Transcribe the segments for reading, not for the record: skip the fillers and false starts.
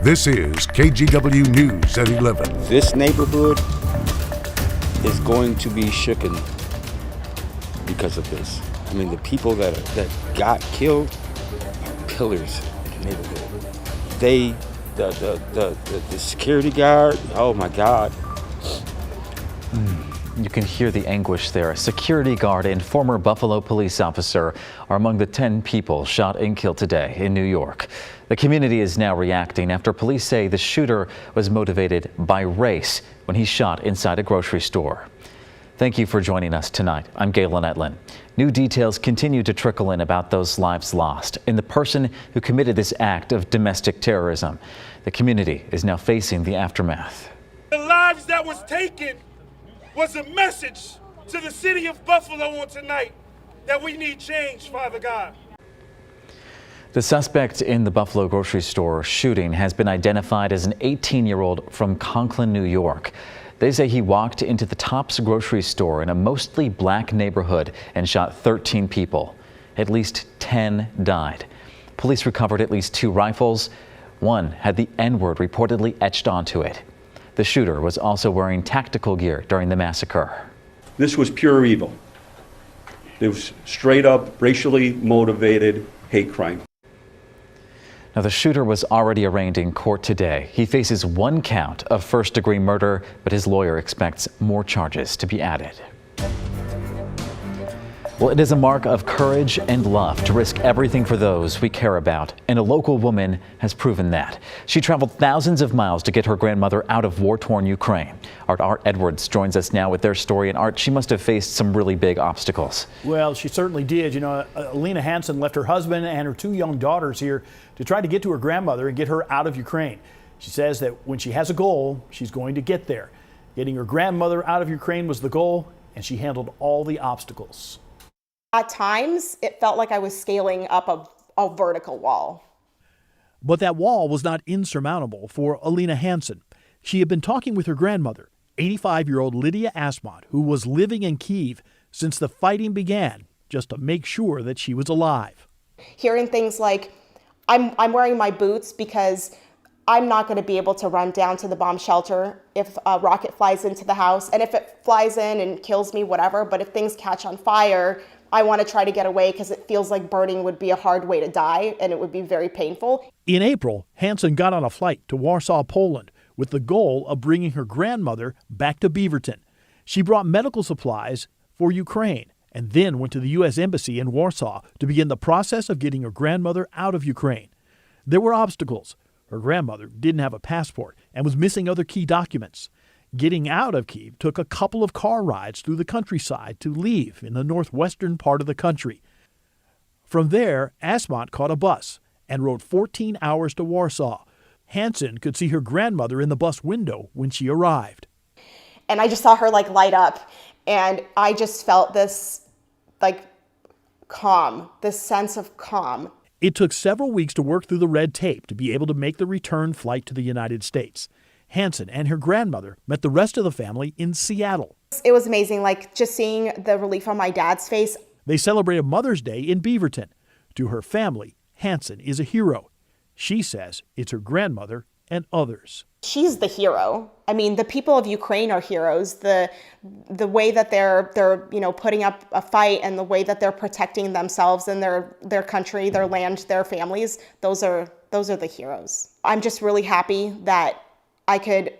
This is KGW News at 11. This neighborhood is going to be shooken because of this. I mean, the people that got killed are pillars in the neighborhood. The security guard, oh my God. You can hear the anguish there. A security guard and former Buffalo police officer are among the 10 people shot and killed today in New York. The community is now reacting after police say the shooter was motivated by race when he shot inside a grocery store. Thank you for joining us tonight. I'm Galen Etlin. New details continue to trickle in about those lives lost and the person who committed this act of domestic terrorism. The community is now facing the aftermath. The lives that was taken was a message to the city of Buffalo on tonight that we need change, Father God. The suspect in the Buffalo grocery store shooting has been identified as an 18-year-old from Conklin, New York. They say he walked into the Tops grocery store in a mostly black neighborhood and shot 13 people. At least 10 died. Police recovered at least 2 rifles. One had the N-word reportedly etched onto it. The shooter was also wearing tactical gear during the massacre. This was pure evil. It was straight up racially motivated hate crime. Now, the shooter was already arraigned in court today. He faces 1 count of first-degree murder, but his lawyer expects more charges to be added. Well, it is a mark of courage and love to risk everything for those we care about, and a local woman has proven that. She traveled thousands of miles to get her grandmother out of war-torn Ukraine. Art Edwards joins us now with their story. And Art, she must have faced some really big obstacles. Well, she certainly did. You know, Alina Hansen left her husband and her 2 young daughters here to try to get to her grandmother and get her out of Ukraine. She says that when she has a goal, she's going to get there. Getting her grandmother out of Ukraine was the goal, and she handled all the obstacles. At times, it felt like I was scaling up a vertical wall. But that wall was not insurmountable for Alina Hansen. She had been talking with her grandmother, 85-year-old Lydia Asmont, who was living in Kyiv since the fighting began, just to make sure that she was alive. Hearing things like, I'm wearing my boots because I'm not going to be able to run down to the bomb shelter if a rocket flies into the house. And if it flies in and kills me, whatever, but if things catch on fire, I want to try to get away because it feels like burning would be a hard way to die and it would be very painful. In April, Hansen got on a flight to Warsaw, Poland, with the goal of bringing her grandmother back to Beaverton. She brought medical supplies for Ukraine and then went to the U.S. Embassy in Warsaw to begin the process of getting her grandmother out of Ukraine. There were obstacles. Her grandmother didn't have a passport and was missing other key documents. Getting out of Kyiv took a couple of car rides through the countryside to Lviv in the northwestern part of the country. From there, Asmont caught a bus and rode 14 hours to Warsaw. Hansen could see her grandmother in the bus window when she arrived. And I just saw her light up, and I just felt this calm, this sense of calm. It took several weeks to work through the red tape to be able to make the return flight to the United States. Hansen and her grandmother met the rest of the family in Seattle. It was amazing, just seeing the relief on my dad's face. They celebrated Mother's Day in Beaverton. To her family, Hansen is a hero. She says it's her grandmother and others. She's the hero. I mean, the people of Ukraine are heroes. The way that they're putting up a fight and the way that they're protecting themselves and their country, their land, their families, those are the heroes. I'm just really happy that I could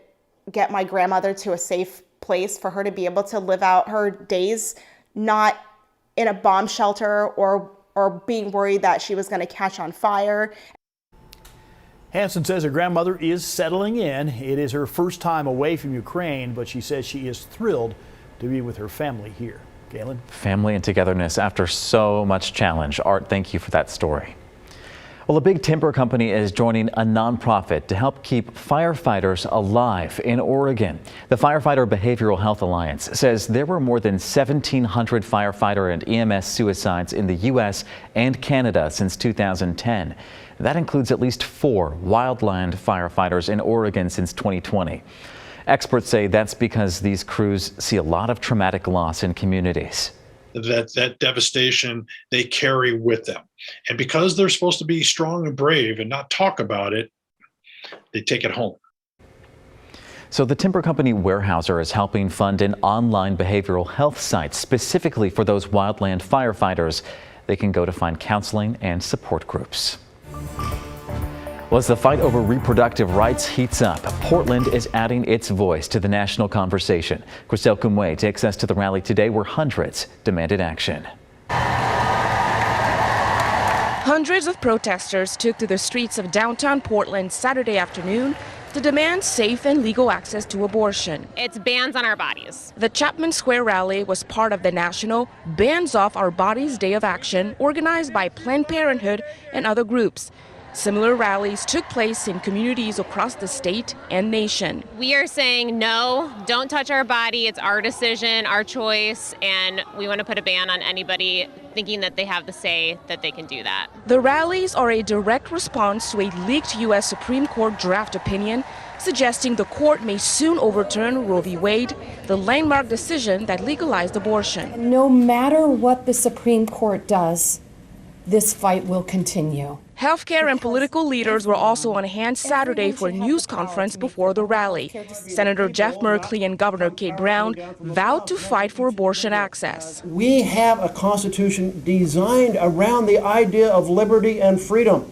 get my grandmother to a safe place for her to be able to live out her days, not in a bomb shelter or being worried that she was going to catch on fire. Hansen says her grandmother is settling in. It is her first time away from Ukraine, but she says she is thrilled to be with her family here. Galen? Family and togetherness after so much challenge. Art, thank you for that story. Well, a big timber company is joining a nonprofit to help keep firefighters alive in Oregon. The Firefighter Behavioral Health Alliance says there were more than 1,700 firefighter and EMS suicides in the U.S. and Canada since 2010. That includes at least 4 wildland firefighters in Oregon since 2020. Experts say that's because these crews see a lot of traumatic loss in communities. That devastation they carry with them. And because they're supposed to be strong and brave and not talk about it, they take it home. So the timber company Weyerhaeuser is helping fund an online behavioral health site specifically for those wildland firefighters. They can go to find counseling and support groups. Well, as the fight over reproductive rights heats up, Portland is adding its voice to the national conversation. Christelle Kumwe takes us to the rally today where hundreds demanded action. Hundreds of protesters took to the streets of downtown Portland Saturday afternoon to demand safe and legal access to abortion. It's bans on our bodies. The Chapman Square rally was part of the national Bans Off Our Bodies Day of Action organized by Planned Parenthood and other groups. Similar rallies took place in communities across the state and nation. We are saying no, don't touch our body. It's our decision, our choice, and we want to put a ban on anybody thinking that they have the say that they can do that. The rallies are a direct response to a leaked U.S. Supreme Court draft opinion suggesting the court may soon overturn Roe v. Wade, the landmark decision that legalized abortion. No matter what the Supreme Court does, this fight will continue. Healthcare and political leaders were also on hand Saturday for a news conference before the rally. Senator Jeff Merkley and Governor Kate Brown vowed to fight for abortion access. We have a constitution designed around the idea of liberty and freedom.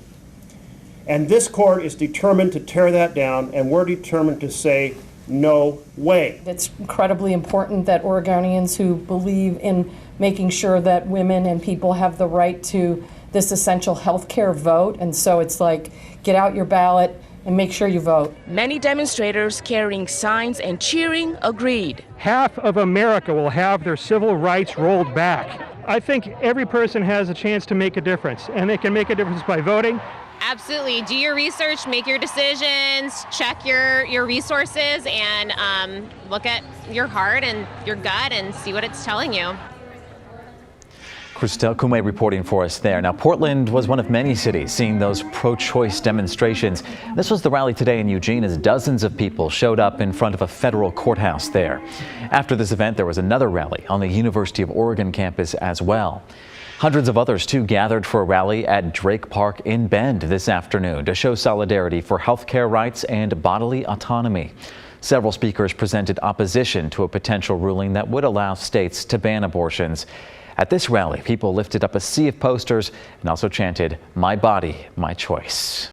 And this court is determined to tear that down, and we're determined to say no way. It's incredibly important that Oregonians who believe in making sure that women and people have the right to this essential health care vote. And so it's like, get out your ballot and make sure you vote. Many demonstrators carrying signs and cheering agreed. Half of America will have their civil rights rolled back. I think every person has a chance to make a difference, and they can make a difference by voting. Absolutely. Do your research, make your decisions, check your resources, and look at your heart and your gut and see what it's telling you. Christelle Kumwe reporting for us there. Now, Portland was one of many cities seeing those pro-choice demonstrations. This was the rally today in Eugene as dozens of people showed up in front of a federal courthouse there. After this event, there was another rally on the University of Oregon campus as well. Hundreds of others, too, gathered for a rally at Drake Park in Bend this afternoon to show solidarity for health care rights and bodily autonomy. Several speakers presented opposition to a potential ruling that would allow states to ban abortions. At this rally, people lifted up a sea of posters and also chanted, "My body, my choice."